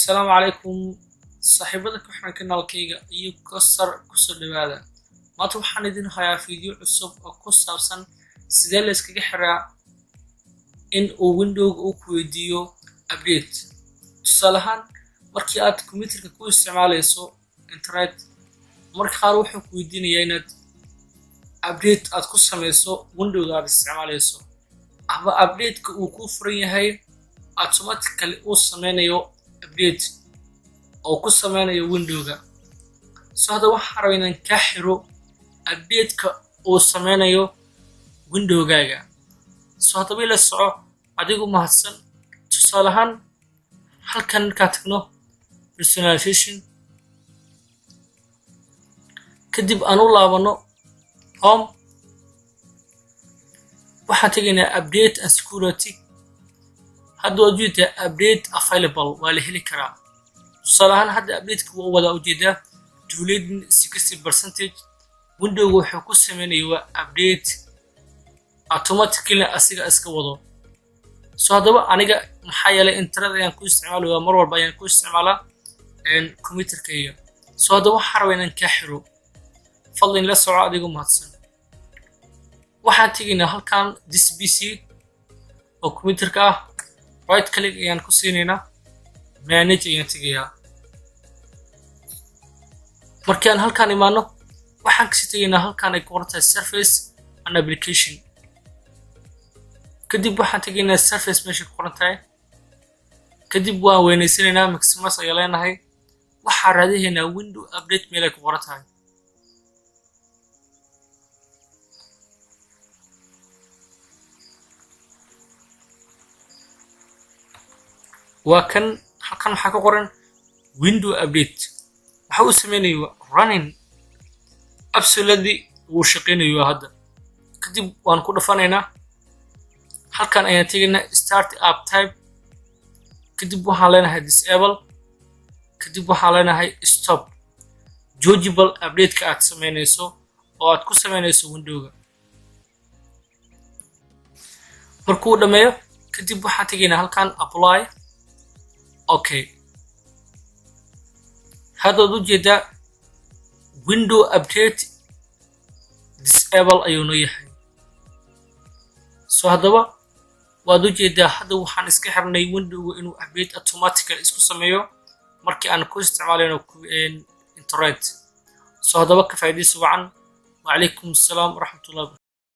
السلام عليكم صاحبتك waxaan kanaalkayga iyo kasar ku soo dhawaada maanta waxaan idin hayaa fiidiyoo cusub oo ku saabsan sidee la iskaga xiraa in uu Windows uu ku weydiiyo update tusaale ahaan markii aad computerka ku isticmaalayso internet marka qaar wuxuu ku weydiinayaa inaad update aad ku sameyso Windows aad isticmaalayso ama update-ka uu ku furan yahay automatically uu sameynayo update oo ku sameynayo Windows-ga hada waxaan rabaa inaan ka xiro update-ka uu sameynayo Windows-gaaga hada bila soco adigu mahadsan tusaale ahaan halkan ka tagno personalization kadib aan u laabano home waxaan tegaynaa update and security hadda ujeeda update available waa la heli karaa tusaale ahaan hadda update-ka waa wada ujeeda dowladin 60% Windows wuxuu ku sameynayaa update automatically asiga iska wado hadaba aniga maxaa yeelay internet ayaan ku isticmaalayaa mar walba ayaan ku isticmaalaa computerkayga hadaba waxaan rabaa inaan ka xiro fadlan la soco adigu mahadsan waxaan tegaynaa halkan this PC oo computerka ah right click ayaan ku siinaynaa manage ayaan tegayaa markaan halkan imaano waxaan ka tegaynaa halkan ay ku qoran tahay surface and application kadib waxaan tegaynaa surface meesha ku qoran tahay kadib waan weynaysanaynaa maximize ayaa leenahay waxaan raadinaynaa Windows update meel ay ku qoran tahay وكان halkan waxa ku qoran Windows update waxa uu sameynayaa running absolutely uu shaqeynayo hadda kadib waan ku dhafanaynaa halkan ayaan tegaynaa start up type kadib waxaan leenahay disable kadib waxaan leenahay stop judgeable update ka aad sameynayso oo aad ku sameynayso Windows-ga markuu dhameeyo kadib waxaan tegaynaa halkan apply okay هذا وجد Windows update disable ayuu noo yahay hadaba waad ujeedaa hadda waxaan iska xirnay Windows inuu update automatically isku sameeyo markii aan ku isticmaalayno internet hadaba ka faa'iideyso wacan wa alaykum assalam wa rahmatullahi